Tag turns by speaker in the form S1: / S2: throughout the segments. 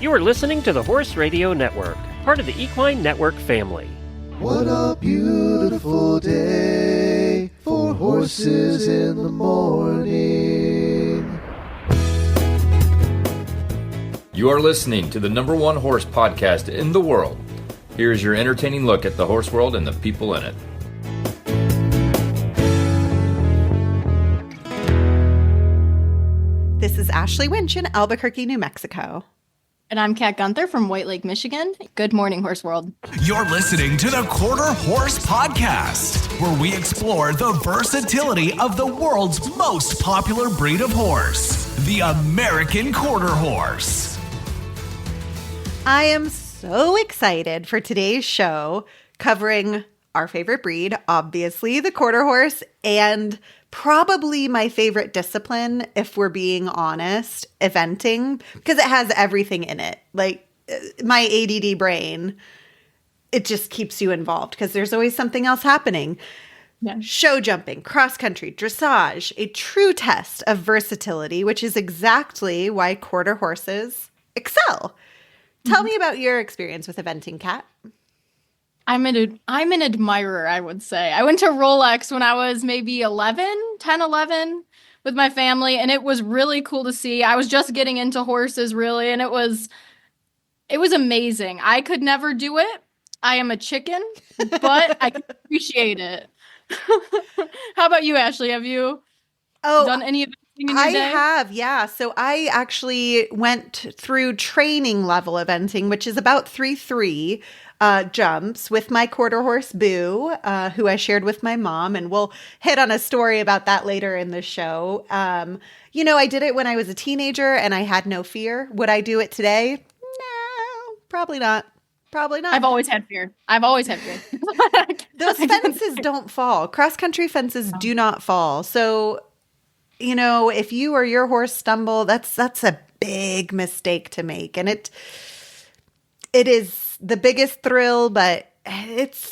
S1: You are listening to the Horse Radio Network, part of the Equine Network family.
S2: What a beautiful day for horses in the morning.
S3: You are listening to the #1 horse podcast in the world. Here's your entertaining look at the horse world and the people in it.
S4: This is Ashley Winch in Albuquerque, New Mexico.
S5: And I'm Kat Gunther from White Lake, Michigan. Good morning, Horse World.
S6: You're listening to the Quarter Horse Podcast, where we explore the versatility of the world's most popular breed of horse, the American Quarter Horse.
S4: I am so excited for today's show, covering our favorite breed, obviously the Quarter Horse, and probably my favorite discipline, if we're being honest, eventing, because it has everything in it. Like my ADD brain, it just keeps you involved because there's always something else happening. Yeah. Show jumping, cross country, dressage, a true test of versatility, which is exactly why quarter horses excel. Tell me about your experience with eventing, Kat.
S5: I'm an admirer, I would say. I went to Rolex when I was maybe 10, 11 with my family, and it was really cool to see. I was just getting into horses, really, and it was amazing. I could never do it. I am a chicken, but I can appreciate it. How about you, Ashley? Have you done any of it?
S4: I have, yeah. So I actually went through training level eventing, which is about 3-3 jumps with my quarter horse Boo, who I shared with my mom, and we'll hit on a story about that later in the show. I did it when I was a teenager and I had no fear. Would I do it today? No, probably not. Probably not.
S5: I've always had fear. Those
S4: fences don't fall. Cross-country fences do not fall. So if you or your horse stumble, that's a big mistake to make. And it is the biggest thrill, but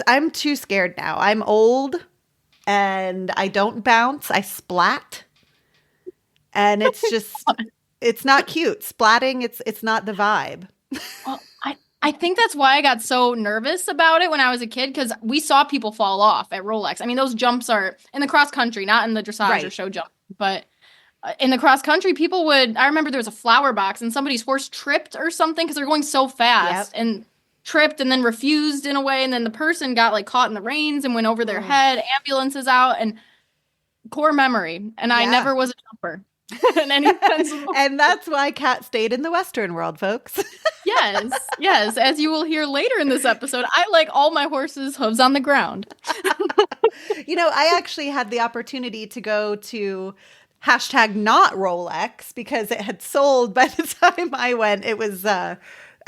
S4: I'm too scared now. I'm old and I don't bounce. I splat. And it's just, it's not cute. Splatting, it's not the vibe.
S5: Well, I think that's why I got so nervous about it when I was a kid, because we saw people fall off at Rolex. I mean, those jumps are in the cross country, not in the dressage or show jump. But in the cross country, I remember there was a flower box and somebody's horse tripped or something because they're going so fast and tripped and then refused in a way. And then the person got caught in the reins and went over their head, ambulances out, and core memory. And I never was a jumper in any sense.
S4: And that's why Kat stayed in the Western world, folks.
S5: Yes. As you will hear later in this episode, I like all my horses' hooves on the ground.
S4: I actually had the opportunity to go to #not Rolex because it had sold by the time I went. It was, I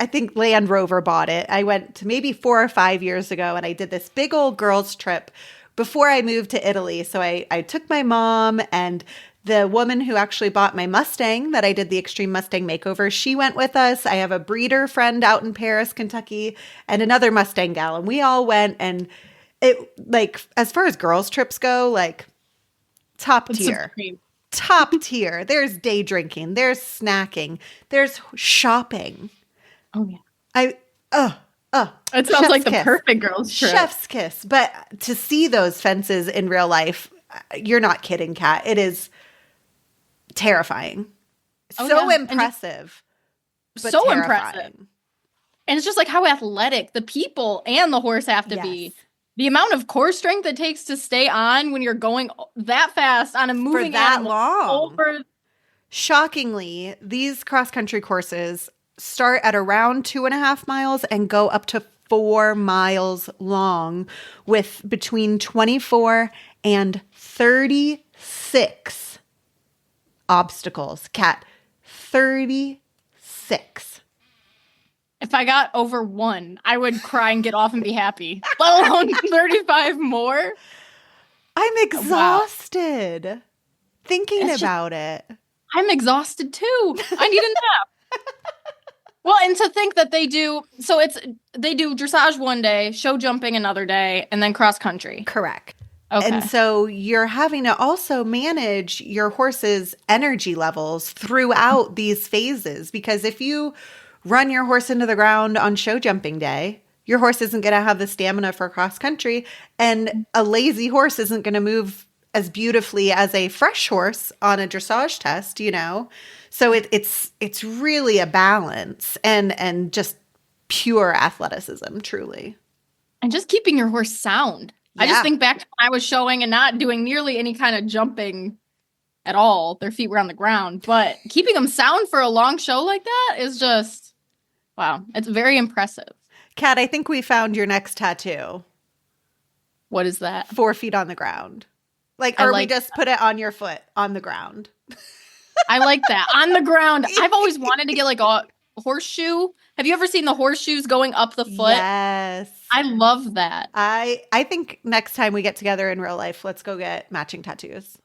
S4: think Land Rover bought it. I went to maybe 4 or 5 years ago, and I did this big old girls trip before I moved to Italy. So I took my mom, and the woman who actually bought my Mustang that I did the Extreme Mustang makeover, she went with us. I have a breeder friend out in Paris, Kentucky, and another Mustang gal. And we all went, and it, as far as girls trips go, top tier. Top tier. There's day drinking. There's snacking. There's shopping.
S5: Oh, yeah.
S4: It
S5: sounds like the perfect girls trip.
S4: Chef's kiss. But to see those fences in real life, you're not kidding, Kat. It is terrifying. Impressive.
S5: So
S4: terrifying.
S5: impressive. And it's just how athletic the people and the horse have to be. The amount of core strength it takes to stay on when you're going that fast on a moving
S4: for that
S5: animal
S4: long. Shockingly, these cross-country courses start at around 2.5 miles and go up to 4 miles long with between 24 and 36 obstacles. Kat, 36.
S5: If I got over 1, I would cry and get off and be happy. Let alone 35 more.
S4: I'm exhausted thinking about it.
S5: I'm exhausted too. I need a nap. Well, and to think that they do dressage one day, show jumping another day, and then cross country.
S4: Correct.
S5: Okay.
S4: And so you're having to also manage your horse's energy levels throughout these phases, because if you run your horse into the ground on show jumping day. Your horse isn't going to have the stamina for cross country, and a lazy horse isn't going to move as beautifully as a fresh horse on a dressage test, you know? So it's really a balance and just pure athleticism, truly.
S5: And just keeping your horse sound. I just think back to when I was showing and not doing nearly any kind of jumping at all. Their feet were on the ground, but keeping them sound for a long show like that is just, wow. It's very impressive.
S4: Kat, I think we found your next tattoo.
S5: What is that?
S4: 4 feet on the ground. Like, or we just put it on your foot on the ground.
S5: I like that. On the ground. I've always wanted to get like a horseshoe. Have you ever seen the horseshoes going up the foot?
S4: Yes.
S5: I love that.
S4: I think next time we get together in real life, let's go get matching tattoos.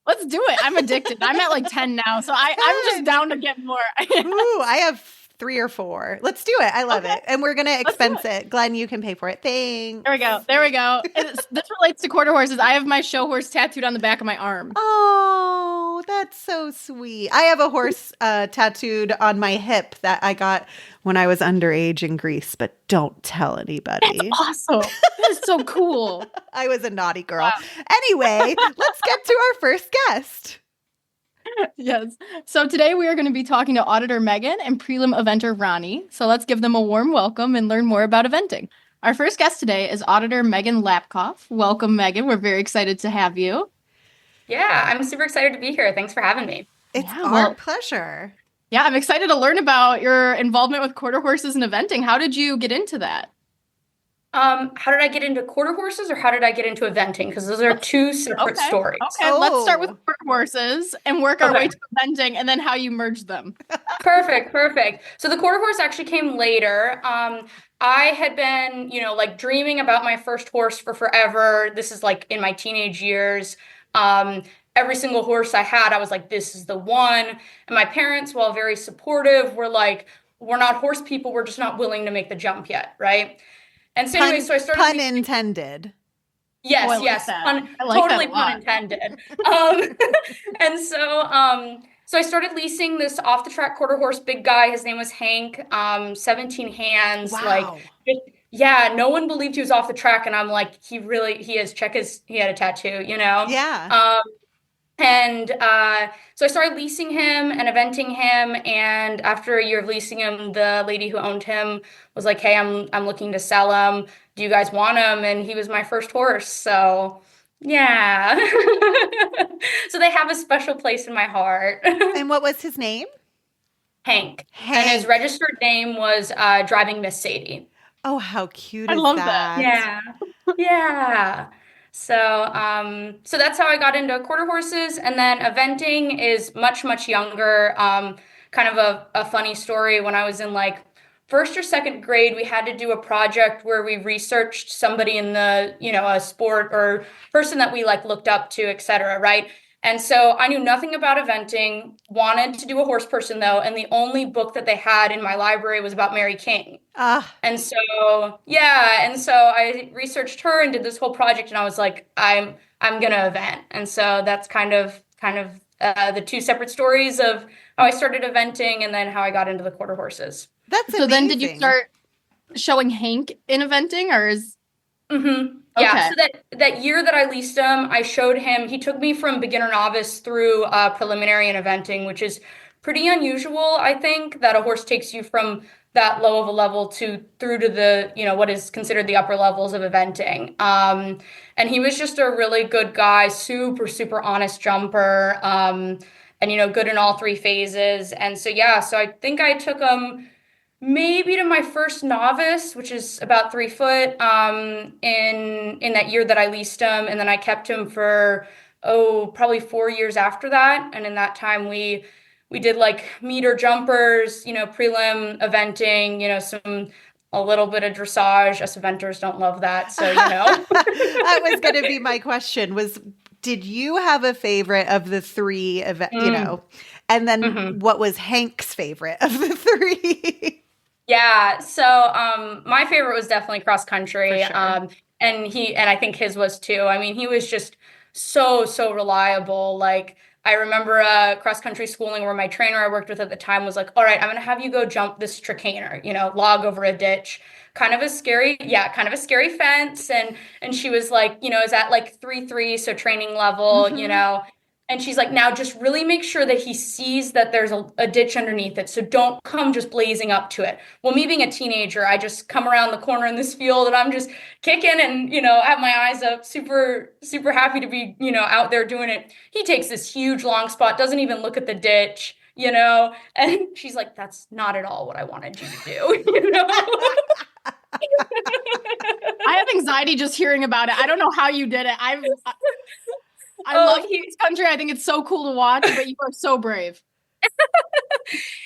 S5: Let's do it. I'm addicted. I'm at like 10 now, so I'm just down to get more.
S4: Ooh, I have 3 or 4. Let's do it. I love it. And we're going to expense it. Glenn, you can pay for it. Thanks.
S5: There we go. This relates to quarter horses. I have my show horse tattooed on the back of my arm.
S4: Oh, that's so sweet. I have a horse tattooed on my hip that I got when I was underage in Greece, but don't tell anybody.
S5: That's awesome. That is so cool.
S4: I was a naughty girl. Wow. Anyway, let's get to our first guest.
S5: Yes. So today we are going to be talking to Auditor Megan and Prelim eventer Ronnie. So let's give them a warm welcome and learn more about eventing. Our first guest today is Auditor Megan Lapkoff. Welcome, Megan. We're very excited to have you.
S7: Yeah, I'm super excited to be here. Thanks for having me.
S4: It's our pleasure.
S5: Yeah, I'm excited to learn about your involvement with quarter horses and eventing. How did you get into that?
S7: How did I get into quarter horses or how did I get into eventing? Because those are two separate stories.
S5: Okay, let's start with quarter horses and work our way to eventing and then how you merge them.
S7: Perfect. So the quarter horse actually came later. I had been, like dreaming about my first horse for forever. This is like in my teenage years. Every single horse I had, I was like, this is the one. And my parents, while very supportive, were like, we're not horse people. We're just not willing to make the jump yet. Right. And so anyway, so I started.
S4: Pun intended.
S7: Yes,
S5: I like
S7: yes.
S5: that.
S7: Totally pun intended. And so I started leasing this off the track quarter horse big guy. His name was Hank, 17 hands.
S4: Wow.
S7: No one believed he was off the track. And I'm like, he is. He had a tattoo,
S4: Yeah.
S7: So I started leasing him and eventing him. And after a year of leasing him, the lady who owned him was like, hey, I'm looking to sell him. Do you guys want him? And he was my first horse. So yeah. So they have a special place in my heart.
S4: And what was his name?
S7: Hank. And his registered name was Driving Miss Sadie.
S4: Oh, how cute
S5: I
S4: is
S5: love
S4: that?
S7: Yeah. So that's how I got into quarter horses. And then eventing is much, much younger. Kind of a funny story. When I was in like first or second grade, we had to do a project where we researched somebody in the, a sport or person that we like looked up to, et cetera, right? And so I knew nothing about eventing, wanted to do a horse person though. And the only book that they had in my library was about Mary King. And so I researched her and did this whole project and I was like, I'm going to event. And so that's kind of the two separate stories of how I started eventing and then how I got into the quarter horses.
S4: That's
S5: so
S4: amazing.
S5: Then did you start showing Hank in eventing or is...
S7: Mm-hmm. Yeah, so that year that I leased him, I showed him, he took me from beginner novice through preliminary and eventing, which is pretty unusual, I think, that a horse takes you from that low of a level through to the, what is considered the upper levels of eventing. And he was just a really good guy, super, super honest jumper, and, good in all 3 phases. And so I think I took him maybe to my first novice, which is about 3 foot, in that year that I leased him. And then I kept him for, probably 4 years after that. And in that time, we did like meter jumpers, prelim eventing, a little bit of dressage. Us eventers don't love that. So,
S4: That was going to be my question did you have a favorite of the 3 and then what was Hank's favorite of the 3?
S7: Yeah. So, my favorite was definitely cross country. Sure. And I think his was too. I mean, he was just so reliable. Like I remember cross-country schooling where my trainer I worked with at the time was like, all right, I'm going to have you go jump this chicaner, log over a ditch. Kind of a scary fence. And she was like, is at like 3-3, so training level, And she's like, now just really make sure that he sees that there's a ditch underneath it. So don't come just blazing up to it. Well, me being a teenager, I just come around the corner in this field and I'm just kicking and, have my eyes up, super, super happy to be, out there doing it. He takes this huge long spot, doesn't even look at the ditch, and she's like, that's not at all what I wanted you to do,
S5: I have anxiety just hearing about it. I don't know how you did it. I love this country. I think it's so cool to watch, but you are so brave.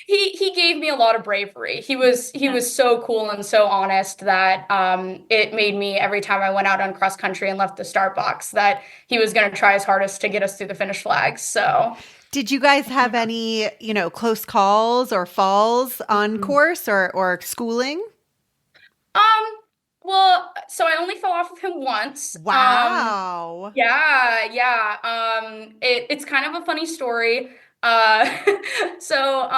S7: He gave me a lot of bravery. He was so cool and so honest that it made me, every time I went out on cross country and left the start box, that he was going to try his hardest to get us through the finish flags. So
S4: did you guys have any, close calls or falls on course or schooling?
S7: Well, so I only fell off of him once.
S4: Wow.
S7: Yeah. It's kind of a funny story. So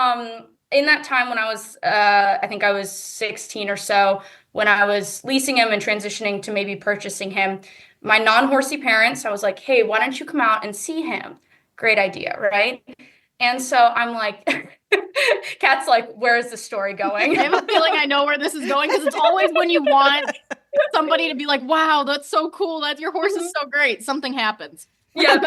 S7: in that time when I was, I think I was 16 or so, when I was leasing him and transitioning to maybe purchasing him, my non-horsey parents, I was like, hey, why don't you come out and see him? Great idea, right? And so I'm like, Kat's like, where is the story going?
S5: I have a feeling I know where this is going because it's always when you want somebody to be like, wow, that's so cool. That your horse is so great. Something happens.
S7: Yeah,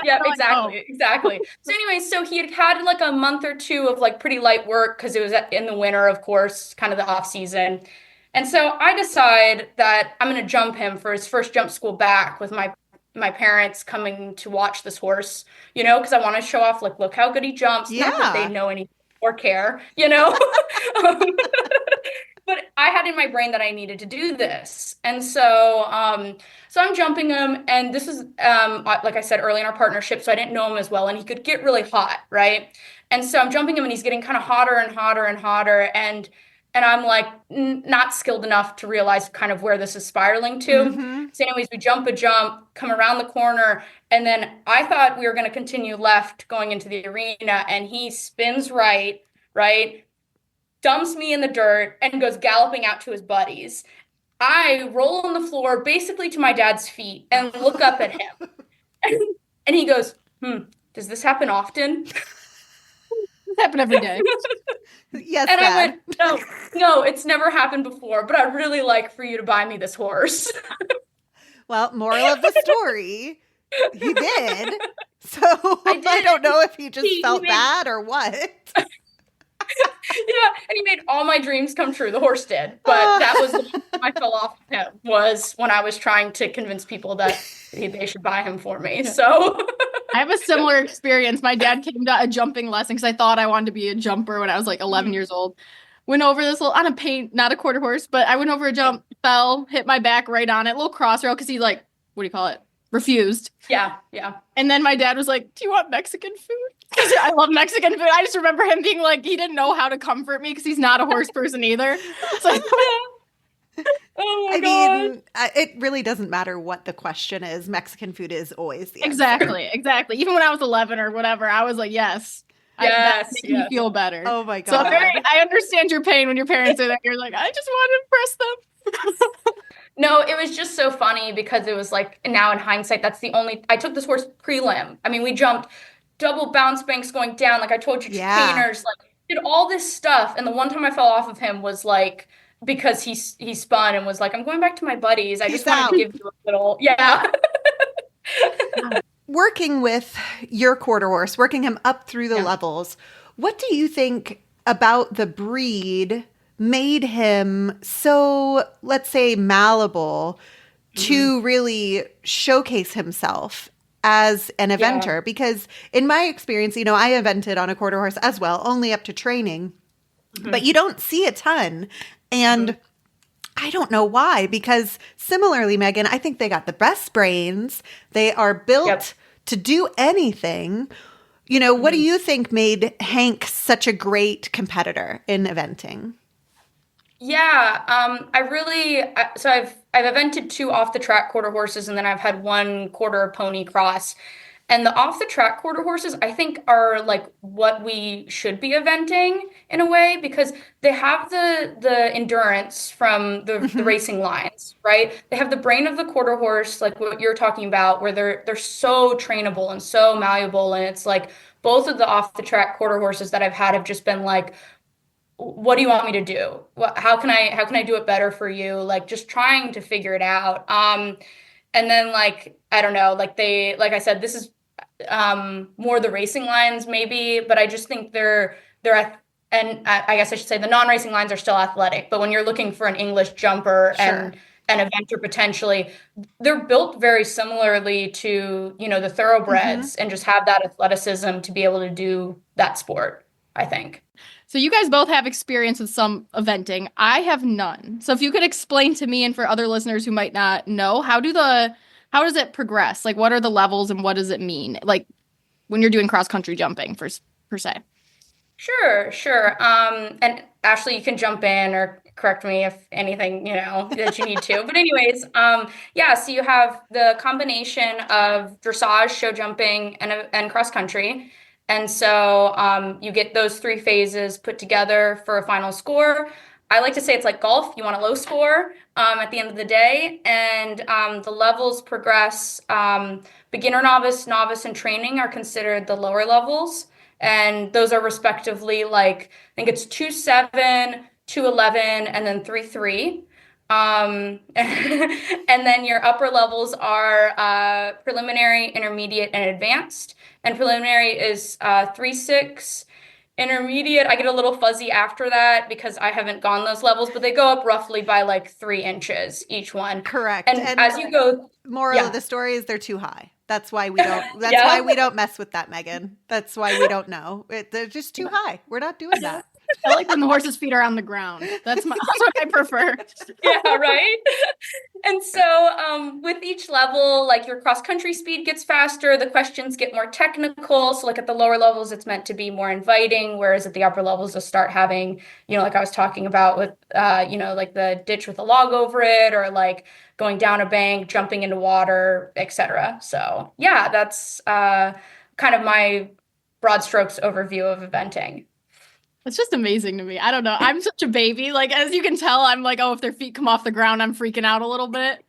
S7: exactly. So anyway, so he had like a month or two of like pretty light work because it was in the winter, of course, kind of the off season. And so I decide that I'm going to jump him for his first jump school back with my parents coming to watch this horse, because I want to show off, like, look how good he jumps.
S4: Yeah.
S7: Not that they know anything or care, But I had in my brain that I needed to do this. And so so I'm jumping him. And this is, like I said, early in our partnership, so I didn't know him as well. And he could get really hot, right? And so I'm jumping him and he's getting kind of hotter and hotter and hotter. And I'm like not skilled enough to realize kind of where this is spiraling to. Mm-hmm. So anyways, we jump a jump, come around the corner. And then I thought we were going to continue left going into the arena. And he spins right, dumps me in the dirt and goes galloping out to his buddies. I roll on the floor basically to my dad's feet and look up at him. And he goes, does this happen often?
S5: This happen every day.
S4: Yes,
S7: and
S4: Dad.
S7: I went, no, it's never happened before, but I'd really like for you to buy me this horse.
S4: Well, moral of the story, he did. So I don't know if he just felt bad or what.
S7: Yeah, and he made all my dreams come true. The horse did. But that was the time I fell off of him, was when I was trying to convince people that they should buy him for me. So
S5: I have a similar experience. My dad came to a jumping lesson because I thought I wanted to be a jumper when I was like 11 years old. Went over this little, on a paint, not a quarter horse, but I went over a jump, fell, hit my back right on it, little crossrail, because he like, what do you call it? Refused.
S7: Yeah.
S5: And then my dad was like, do you want Mexican food? Because I love Mexican food. I just remember him being like, he didn't know how to comfort me because he's not a horse person either. So
S7: oh my God.
S4: mean, it really doesn't matter what the question is. Mexican food is always the answer.
S5: Exactly. Even when I was 11 or whatever, I was like, yes. That made me feel better.
S4: Oh my God.
S5: So I understand your pain when your parents are there. You're like, I just want to impress them.
S7: No, it was just so funny because it was like, now in hindsight, I took this horse prelim. I mean, we jumped double bounce banks going down. Like I told you, chicaners, like did all this stuff. And the one time I fell off of him was like, because he spun and was like, I'm going back to my buddies. I just wanted to give you a little,
S4: Working with your quarter horse, working him up through the levels, what do you think about the breed made him so, let's say, malleable to really showcase himself as an eventer? Because in my experience, I evented on a quarter horse as well, only up to training, but you don't see a ton. And I don't know why, because similarly, Megan, I think they got the best brains. They are built to do anything. What do you think made Hank such a great competitor in eventing?
S7: Yeah, so I've evented 2 off the track quarter horses, and then I've had 1 quarter pony cross. And the off the track quarter horses, I think, are like what we should be eventing in a way, because they have the endurance from the racing lines, right? They have the brain of the quarter horse, like what you're talking about, where they're so trainable and so malleable. And it's like both of the off the track quarter horses that I've had have just been like, what do you want me to do? How can I do it better for you? Like just trying to figure it out. And then like, I don't know, like like I said, this is more the racing lines maybe, but I just think and I guess I should say the non-racing lines are still athletic, but when you're looking for an English jumper and an eventer potentially, they're built very similarly to, the thoroughbreds and just have that athleticism to be able to do that sport, I think.
S5: So you guys both have experience with some eventing. I have none. So if you could explain to me and for other listeners who might not know, how does it progress? Like, what are the levels and what does it mean? Like when you're doing cross-country jumping per se.
S7: Sure. And Ashley, you can jump in or correct me if anything, that you need to. But anyways, so you have the combination of dressage, show jumping, and cross-country. And so you get those 3 phases put together for a final score. I like to say it's like golf. You want a low score at the end of the day. And the levels progress. Beginner, novice, and training are considered the lower levels. And those are respectively like, I think it's 2-7, 2-11, and then 3-3. And then your upper levels are preliminary, intermediate, and advanced. And preliminary is 3-6. Intermediate, I get a little fuzzy after that because I haven't gone those levels, but they go up roughly by like 3 inches each one.
S4: Correct.
S7: And as you go,
S4: moral of the story is they're too high. That's why we don't. That's why we don't mess with that, Megan. That's why we don't know. They're just too high. We're not doing that.
S5: I like when the horse's feet are on the ground. That's what I prefer.
S7: Yeah, right. And so with each level, like your cross-country speed gets faster, the questions get more technical. So like at the lower levels, it's meant to be more inviting, whereas at the upper levels, they'll start having, like I was talking about with, like the ditch with a log over it, or like going down a bank, jumping into water, etc. So yeah, that's kind of my broad strokes overview of eventing.
S5: It's just amazing to me. I don't know. I'm such a baby. Like, as you can tell, I'm like, if their feet come off the ground, I'm freaking out a little bit.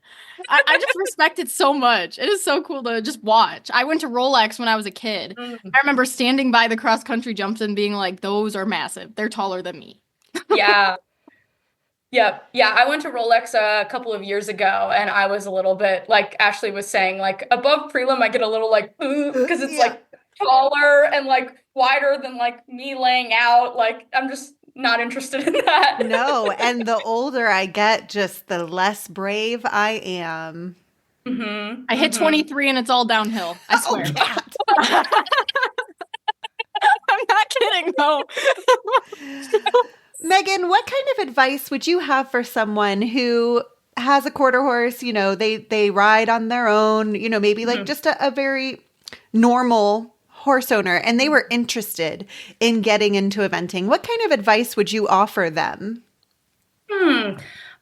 S5: I just respect it so much. It is so cool to just watch. I went to Rolex when I was a kid. I remember standing by the cross-country jumps and being like, those are massive. They're taller than me.
S7: Yeah. Yeah. I went to Rolex a couple of years ago, and I was a little bit, like Ashley was saying, like above prelim, I get a little like, because it's like taller and like wider than like me laying out. Like I'm just not interested in that.
S4: No, and the older I get, just the less brave I am.
S5: I hit 23 and it's all downhill. I swear. I'm not kidding though.
S4: Megan, what kind of advice would you have for someone who has a quarter horse? They ride on their own, maybe like just a very normal horse owner, and they were interested in getting into eventing. What kind of advice would you offer them?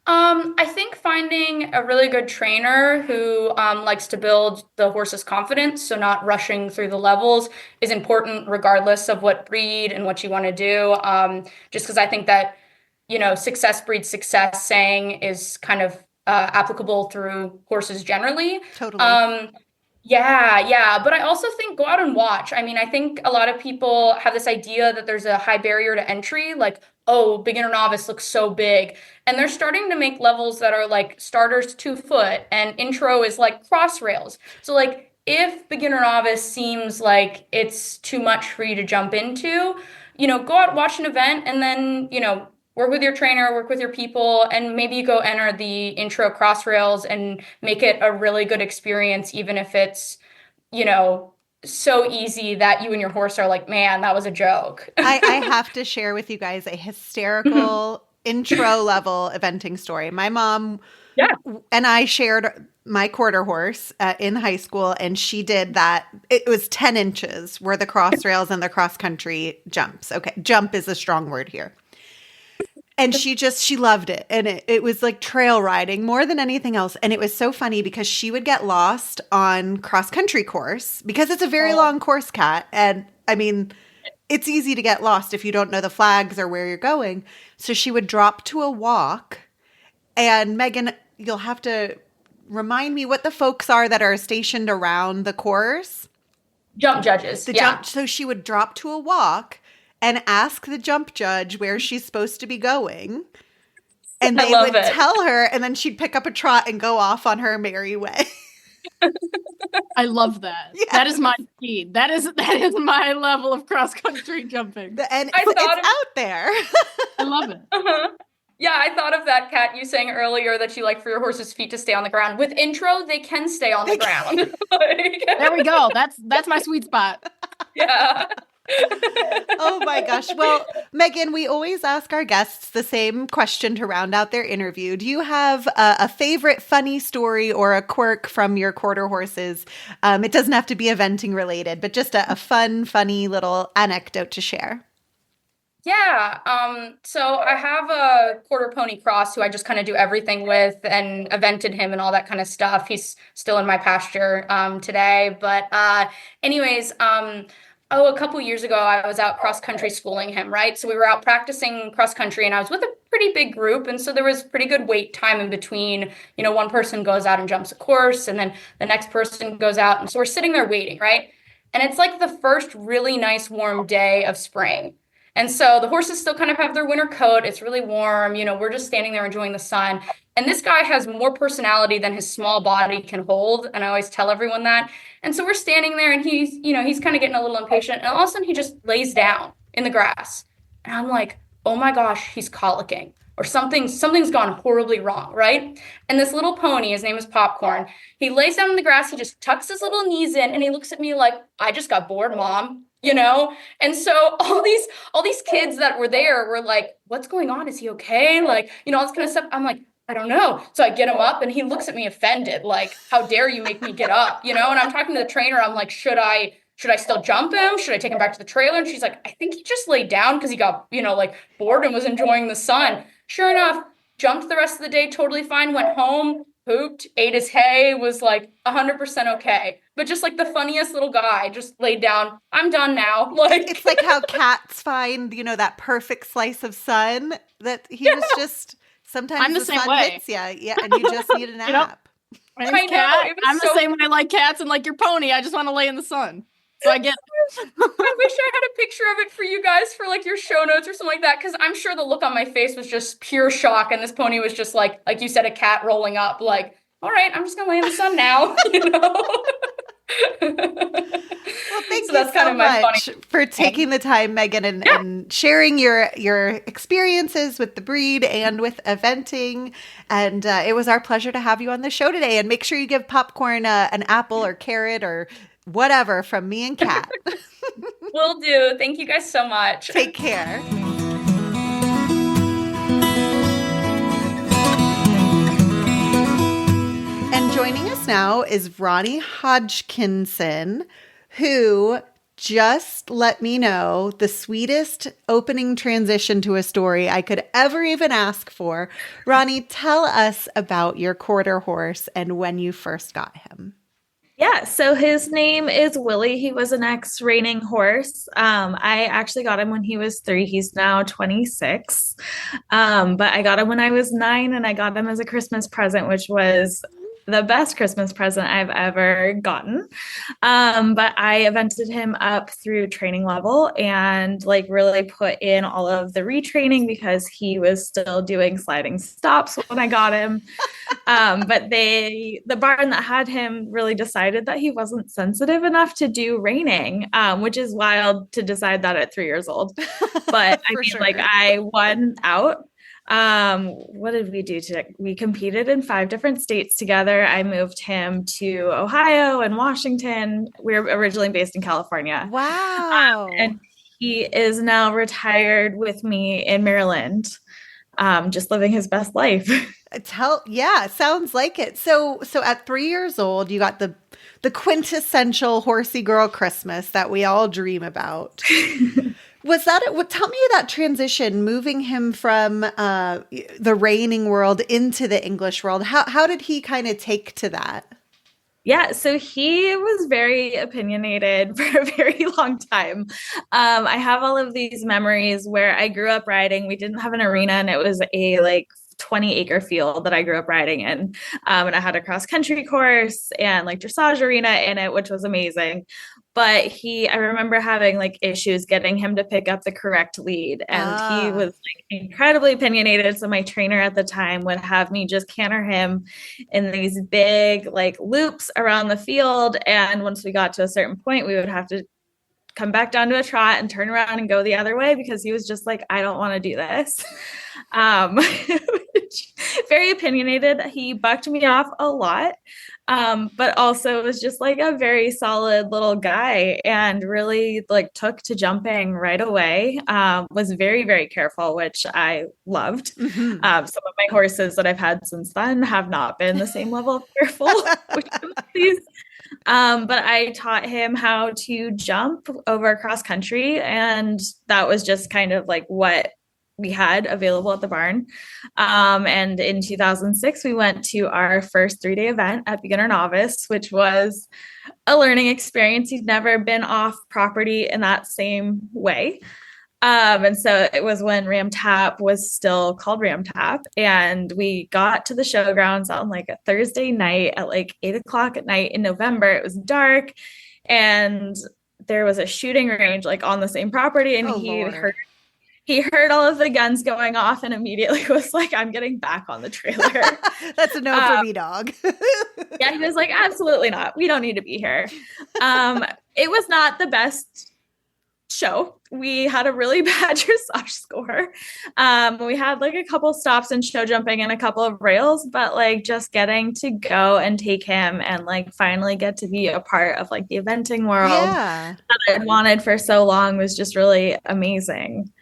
S7: I think finding a really good trainer who likes to build the horse's confidence, so not rushing through the levels, is important regardless of what breed and what you want to do. Just because I think that, success breeds success saying is kind of applicable through horses generally.
S4: Totally.
S7: Yeah. But I also think go out and watch. I mean, I think a lot of people have this idea that there's a high barrier to entry, like, beginner novice looks so big. And they're starting to make levels that are like starters 2 foot and intro is like cross rails. So like if beginner novice seems like it's too much for you to jump into, go out, watch an event, and then, work with your trainer, work with your people, and maybe you go enter the intro cross rails and make it a really good experience, even if it's, so easy that you and your horse are like, man, that was a joke.
S4: I have to share with you guys a hysterical intro level eventing story. My mom and I shared my quarter horse in high school, and she did that. It was 10 inches were the cross rails and the cross country jumps. Okay, jump is a strong word here. And she loved it. And it was like trail riding more than anything else. And it was so funny because she would get lost on cross country course because it's a very long course, Kat. And I mean, it's easy to get lost if you don't know the flags or where you're going. So she would drop to a walk. And Megan, you'll have to remind me what the folks are that are stationed around the course.
S7: Jump judges.
S4: So she would drop to a walk and ask the jump judge where she's supposed to be going. And they would tell her, and then she'd pick up a trot and go off on her merry way.
S5: I love that. Yeah. That is my speed. That is my level of cross-country jumping.
S4: And it's out there.
S5: I love it.
S7: Uh-huh. Yeah, I thought of that, Kat, you saying earlier that you like for your horse's feet to stay on the ground. With intro, they can stay on the ground.
S5: There we go. That's my sweet spot.
S7: Yeah.
S4: Oh my gosh. Well, Megan, we always ask our guests the same question to round out their interview. Do you have a favorite funny story or a quirk from your quarter horses? It doesn't have to be eventing related, but just a fun, funny little anecdote to share.
S7: Yeah. So I have a quarter pony cross who I just kind of do everything with and evented him and all that kind of stuff. He's still in my pasture today. But anyways, a couple years ago, I was out cross country schooling him, right? So we were out practicing cross country and I was with a pretty big group. And so there was pretty good wait time in between, one person goes out and jumps a course and then the next person goes out. And so we're sitting there waiting, right? And it's like the first really nice warm day of spring. And so the horses still kind of have their winter coat. It's really warm. We're just standing there enjoying the sun. And this guy has more personality than his small body can hold. And I always tell everyone that. And so we're standing there and he's kind of getting a little impatient. And all of a sudden he just lays down in the grass. And I'm like, oh my gosh, he's colicking. Or something's gone horribly wrong, right? And this little pony, his name is Popcorn, he lays down in the grass, he just tucks his little knees in and he looks at me like, I just got bored, Mom. And so all these kids that were there were like, what's going on? Is he okay? Like, all this kind of stuff. I'm like, I don't know. So I get him up and he looks at me offended. Like, how dare you make me get up? And I'm talking to the trainer. I'm like, should I still jump him? Should I take him back to the trailer? And she's like, I think he just laid down because he got, bored and was enjoying the sun. Sure enough, jumped the rest of the day, totally fine, went home, pooped, ate his hay, was like 100% okay. But just like the funniest little guy just laid down. I'm done now. Like
S4: it's like how cats find, that perfect slice of sun that he was just sometimes
S5: I'm the same way.
S4: Hits you. Yeah, and you just need a nap.
S5: I'm the same way. Like cats and like your pony. I just want to lay in the sun. So I get
S7: I wish I had a picture of it for you guys for like your show notes or something like that, because I'm sure the look on my face was just pure shock, and this pony was just like you said, a cat rolling up, like, all right, I'm just gonna lay in the sun now,
S4: Well, thank you so much for taking the time, Megan, and sharing your experiences with the breed and with eventing. And it was our pleasure to have you on the show today. And make sure you give Popcorn an apple or carrot or whatever from me and Kat.
S7: Will do. Thank you guys so much.
S4: Take care. And joining us now is Ronnie Hodgkinson, who just let me know the sweetest opening transition to a story I could ever even ask for. Ronnie, tell us about your quarter horse and when you first got him.
S8: Yeah, so his name is Willie. He was an ex-reining horse. I actually got him when he was 3. He's now 26. But I got him when I was 9, and I got him as a Christmas present, which was the best Christmas present I've ever gotten. But I evented him up through training level and really put in all of the retraining because he was still doing sliding stops when I got him. But the barn that had him really decided that he wasn't sensitive enough to do reining, which is wild to decide that at 3 years old. But I mean, sure. I won out. What did we do today? We competed in 5 different states together. I moved him to Ohio and Washington. We're originally based in California.
S4: Wow.
S8: And he is now retired with me in Maryland, just living his best life.
S4: Sounds like it. So at 3 years old, you got the quintessential horsey girl Christmas that we all dream about. Was that tell me that transition, moving him from the reining world into the English world? How did he kind of take to that?
S8: Yeah, so he was very opinionated for a very long time. I have all of these memories where I grew up riding. We didn't have an arena, and it was a like 20-acre field that I grew up riding in. And I had a cross country course and like dressage arena in it, which was amazing. But I remember having like issues getting him to pick up the correct lead. And he was like incredibly opinionated. So my trainer at the time would have me just canter him in these big like loops around the field. And once we got to a certain point, we would have to come back down to a trot and turn around and go the other way, because he was just like, I don't want to do this. Very opinionated. He bucked me off a lot. But also was just like a very solid little guy, and really like took to jumping right away. Was very, very careful, which I loved. Some of my horses that I've had since then have not been the same level of careful, which I'm pleased. But I taught him how to jump over cross country, and that was just kind of like what we had available at the barn. And in 2006, we went to our first 3-day event at Beginner Novice, which was a learning experience. He'd never been off property in that same way. And so it was when Ram Tap was still called Ram Tap. And we got to the showgrounds on like a Thursday night at like 8:00 at night in November. It was dark, and there was a shooting range like on the same property. And he heard all of the guns going off and immediately was like, I'm getting back on the trailer.
S4: That's a no for me, dog.
S8: Yeah, he was like, absolutely not. We don't need to be here. It was not the best show. We had a really bad dressage score. We had like a couple stops in show jumping and a couple of rails, but like just getting to go and take him and like finally get to be a part of like the eventing world that I'd wanted for so long was just really amazing.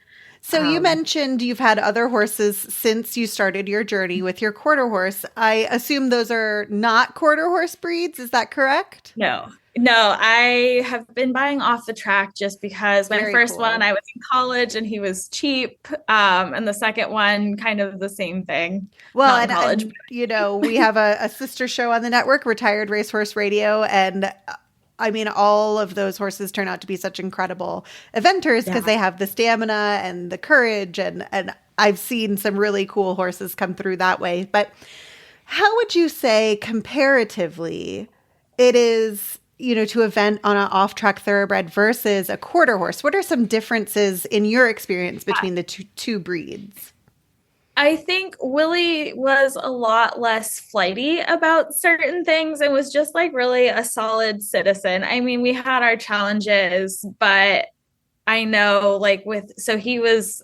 S4: So you mentioned you've had other horses since you started your journey with your quarter horse. I assume those are not quarter horse breeds. Is that correct?
S8: No, I have been buying off the track just because my first one, I was in college and he was cheap. And the second one, kind of the same thing.
S4: Well, and you know, we have a sister show on the network, Retired Racehorse Radio, and I mean, all of those horses turn out to be such incredible eventers because they have the stamina and the courage. And I've seen some really cool horses come through that way. But how would you say comparatively it is, you know, to event on an off-track thoroughbred versus a quarter horse? What are some differences in your experience between the two breeds?
S8: I think Willie was a lot less flighty about certain things and was just like really a solid citizen. I mean, we had our challenges, but I know like so he was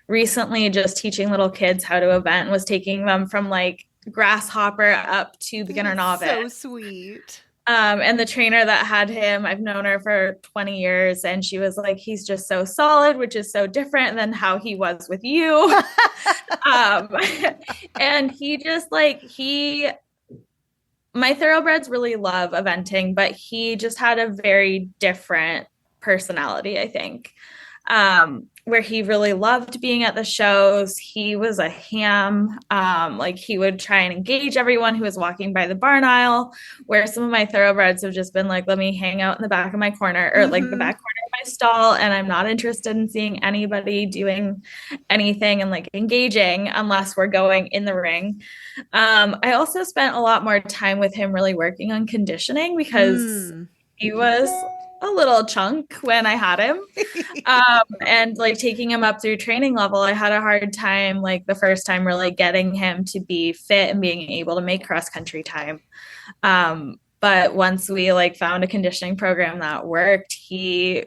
S8: recently just teaching little kids how to event, was taking them from like grasshopper up to beginner novice.
S4: So sweet.
S8: And the trainer that had him, I've known her for 20 years, and she was like, he's just so solid, which is so different than how he was with you. And he just like, my thoroughbreds really love eventing, but he just had a very different personality, I think. Where he really loved being at the shows. He was a ham. Like he would try and engage everyone who was walking by the barn aisle, where some of my thoroughbreds have just been like, let me hang out in the back of my corner or like the back corner of my stall. And I'm not interested in seeing anybody doing anything and like engaging unless we're going in the ring. I also spent a lot more time with him really working on conditioning because he was a little chunk when I had him. And like taking him up through training level, I had a hard time, like the first time really getting him to be fit and being able to make cross country time. But once we like found a conditioning program that worked, he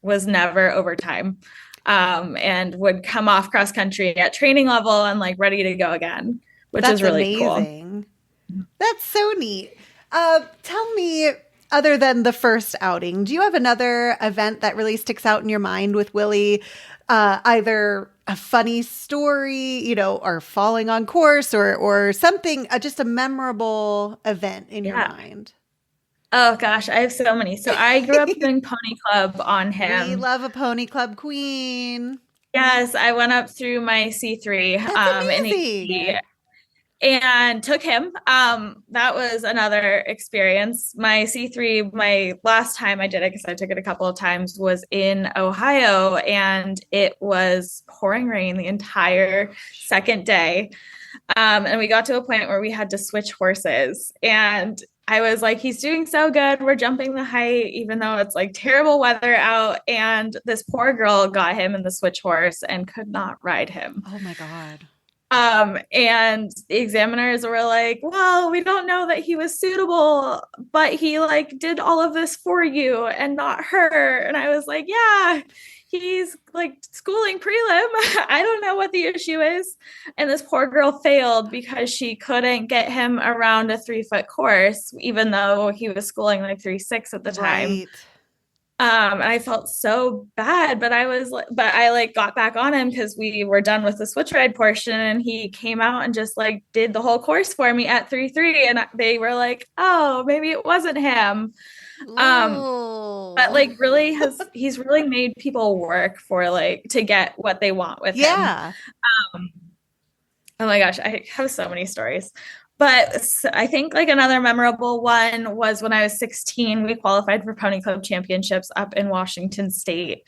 S8: was never over time. And would come off cross country at training level and like ready to go again, which is really amazing. Cool.
S4: That's so neat. Tell me, other than the first outing, do you have another event that really sticks out in your mind with Willie? Either a funny story, you know, or falling on course or something, just a memorable event in your mind?
S8: Oh gosh, I have so many. So I grew up doing pony club on him.
S4: We love a pony club queen.
S8: Yes, I went up through my C3 in
S4: amazing.
S8: and took him. That was another experience. My C3, my last time I did it, because I took it a couple of times, was in Ohio, and it was pouring rain the entire second day. And we got to a point where we had to switch horses, and I was like, he's doing so good. We're jumping the height, even though it's like terrible weather out. And this poor girl got him in the switch horse and could not ride him.
S4: Oh my God.
S8: And the examiners were like, well, we don't know that he was suitable, but he like did all of this for you and not her. And I was like, yeah, he's like schooling prelim. I don't know what the issue is. And this poor girl failed because she couldn't get him around a 3-foot course, even though he was schooling like 3.6 at the time.
S4: Right.
S8: And I felt so bad, but I got back on him because we were done with the switch ride portion, and he came out and just like did the whole course for me at 3.3. And they were like, oh, maybe it wasn't him. But like he's really made people work for like to get what they want with him. Oh my gosh, I have so many stories. But I think like another memorable one was when I was 16, we qualified for Pony Club Championships up in Washington State.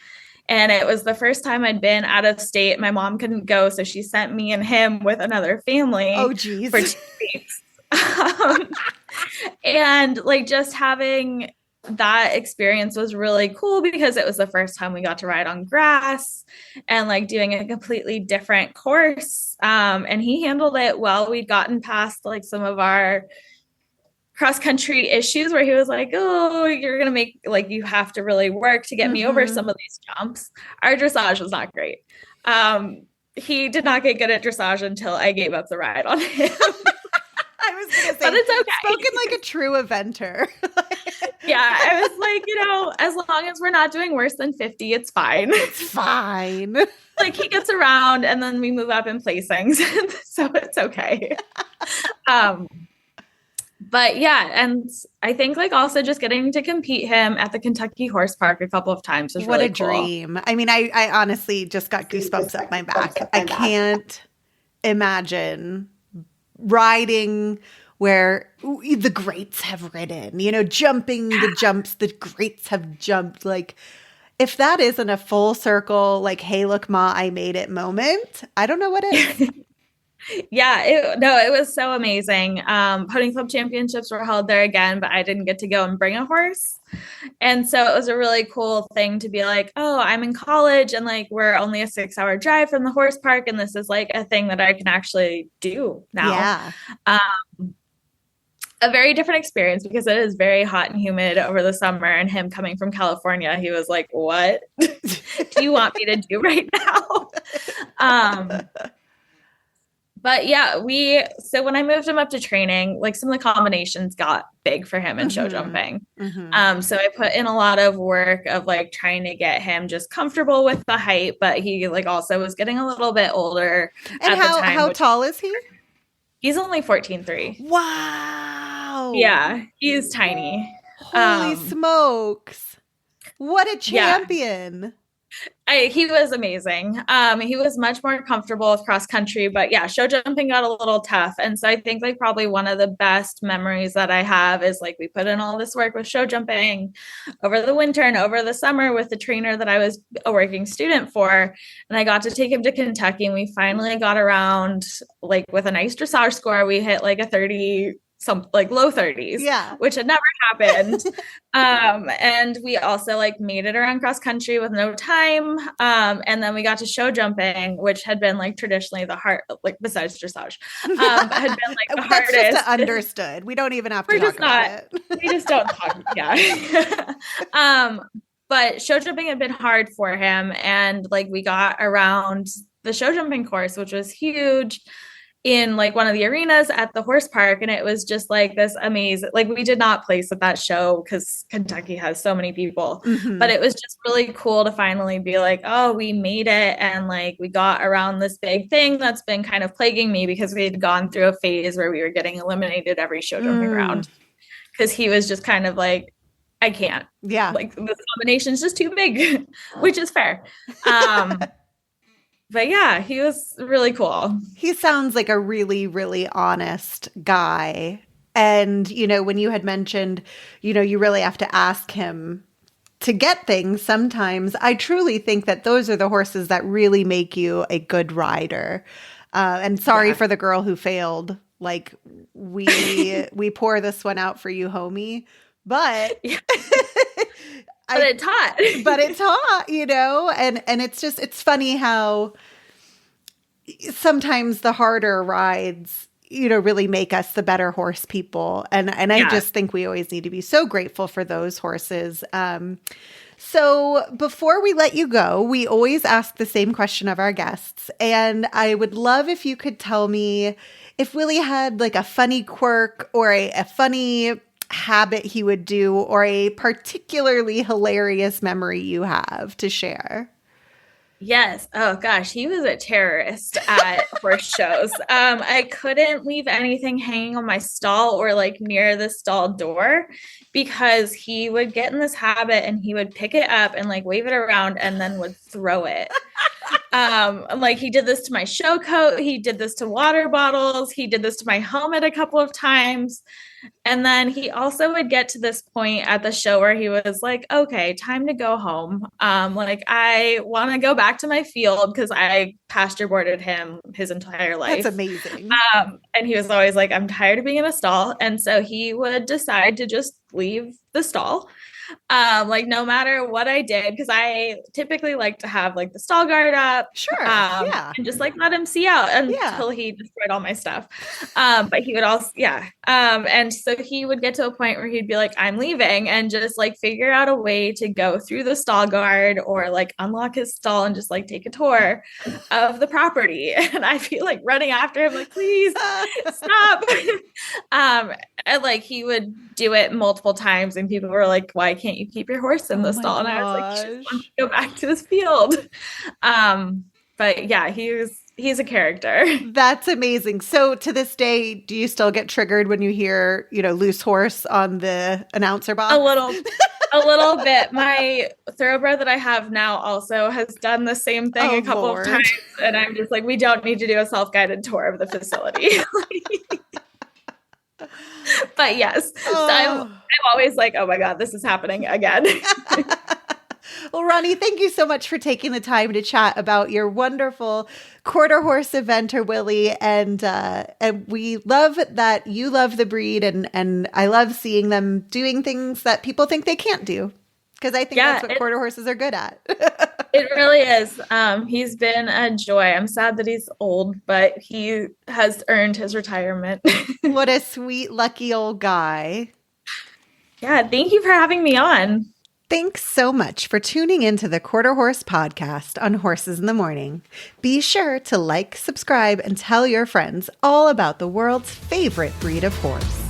S8: And it was the first time I'd been out of state. My mom couldn't go, so she sent me and him with another family.
S4: Oh, geez.
S8: For 2 weeks. And like just having that experience was really cool because it was the first time we got to ride on grass and like doing a completely different course. And he handled it well. We'd gotten past like some of our cross country issues where he was like, oh, you're going to make like, you have to really work to get me over some of these jumps. Our dressage was not great. He did not get good at dressage until I gave up the ride on him.
S4: I was going to say,
S8: but it's okay.
S4: Spoken like a true eventer.
S8: Yeah, I was like, as long as we're not doing worse than 50, it's fine.
S4: It's fine.
S8: Like he gets around and then we move up in placings. So it's okay. But yeah, and I think like also just getting to compete him at the Kentucky Horse Park a couple of times was really cool. What a dream.
S4: I mean, I honestly just got goosebumps up my back. I can't imagine riding where the greats have ridden, jumping the jumps the greats have jumped. Like, if that isn't a full circle, like, hey, look, Ma, I made it moment, I don't know what is.
S8: Yeah, it was so amazing. Pony Club Championships were held there again, but I didn't get to go and bring a horse. And so it was a really cool thing to be like, oh, I'm in college and like we're only a 6-hour drive from the horse park. And this is like a thing that I can actually do now.
S4: Yeah.
S8: A very different experience because it is very hot and humid over the summer, and him coming from California, he was like, what do you want me to do right now? But yeah, so when I moved him up to training, like some of the combinations got big for him in show jumping. So I put in a lot of work of like trying to get him just comfortable with the height, but he like also was getting a little bit older.
S4: And how tall is he?
S8: He's only 14.3.
S4: Wow.
S8: Yeah, he's tiny.
S4: Holy smokes. What a champion.
S8: Yeah. He was amazing. He was much more comfortable with cross country, but yeah, show jumping got a little tough. And so I think like probably one of the best memories that I have is like we put in all this work with show jumping over the winter and over the summer with the trainer that I was a working student for. And I got to take him to Kentucky, and we finally got around like with a nice dressage score. We hit like a 30, some like low 30s, which had never happened. And we also like made it around cross country with no time. And then we got to show jumping, which had been like traditionally the hard, like besides dressage, had been like the hardest.
S4: That's just understood. We don't even have to talk about it.
S8: We just don't talk. Yeah. But show jumping had been hard for him. And like we got around the show jumping course, which was huge, in like one of the arenas at the horse park. And it was just like this amazing, like we did not place at that show because Kentucky has so many people, but it was just really cool to finally be like, oh, we made it. And like, we got around this big thing that's been kind of plaguing me because we had gone through a phase where we were getting eliminated every show jumping round. because he was just kind of like, I can't.
S4: Yeah.
S8: Like this combination's just too big, which is fair. But yeah, he was really cool.
S4: He sounds like a really, really honest guy. And, you know, when you had mentioned, you know, you really have to ask him to get things sometimes, I truly think that those are the horses that really make you a good rider. And sorry for the girl who failed. Like, we pour this one out for you, homie. But
S8: but it taught.
S4: But it taught, you know, and it's funny how sometimes the harder rides, you know, really make us the better horse people. And I just think we always need to be so grateful for those horses. So before we let you go, we always ask the same question of our guests. And I would love if you could tell me if Willie had like a funny quirk or a funny habit he would do, or a particularly hilarious memory you have to share.
S8: Yes. Oh gosh, he was a terrorist at horse shows. I couldn't leave anything hanging on my stall or like near the stall door, because he would get in this habit and he would pick it up and like wave it around and then would throw it. Like he did this to my show coat, he did this to water bottles, he did this to my helmet a couple of times. And then he also would get to this point at the show where he was like, okay, time to go home. Like I want to go back to my field, because I pasture boarded him his entire life.
S4: That's amazing.
S8: And he was always like, I'm tired of being in a stall. And so he would decide to just leave the stall. Like no matter what I did, because I typically like to have like the stall guard up, and just like let him see out until he destroyed all my stuff. But he would also, and so he would get to a point where he'd be like, I'm leaving, and just like figure out a way to go through the stall guard or like unlock his stall and just like take a tour of the property. And I'd be like running after him, like, please stop. And like he would do it multiple times, and people were like, why can't you keep your horse in the stall? And I was like, he just wants to go back to his field. But yeah, he's a character.
S4: That's amazing. So to this day, do you still get triggered when you hear, you know, loose horse on the announcer box?
S8: A little bit. My thoroughbred that I have now also has done the same thing a couple of times. And I'm just like, we don't need to do a self-guided tour of the facility. But yes, so I'm always like, oh my God, this is happening again.
S4: Well, Ronnie, thank you so much for taking the time to chat about your wonderful quarter horse eventer, Willie. And we love that you love the breed, and I love seeing them doing things that people think they can't do, because I think that's what quarter horses are good at.
S8: It really is. He's been a joy. I'm sad that he's old, but he has earned his retirement.
S4: What a sweet, lucky old guy.
S8: Yeah, thank you for having me on.
S4: Thanks so much for tuning into the Quarter Horse Podcast on Horses in the Morning. Be sure to like, subscribe, and tell your friends all about the world's favorite breed of horse.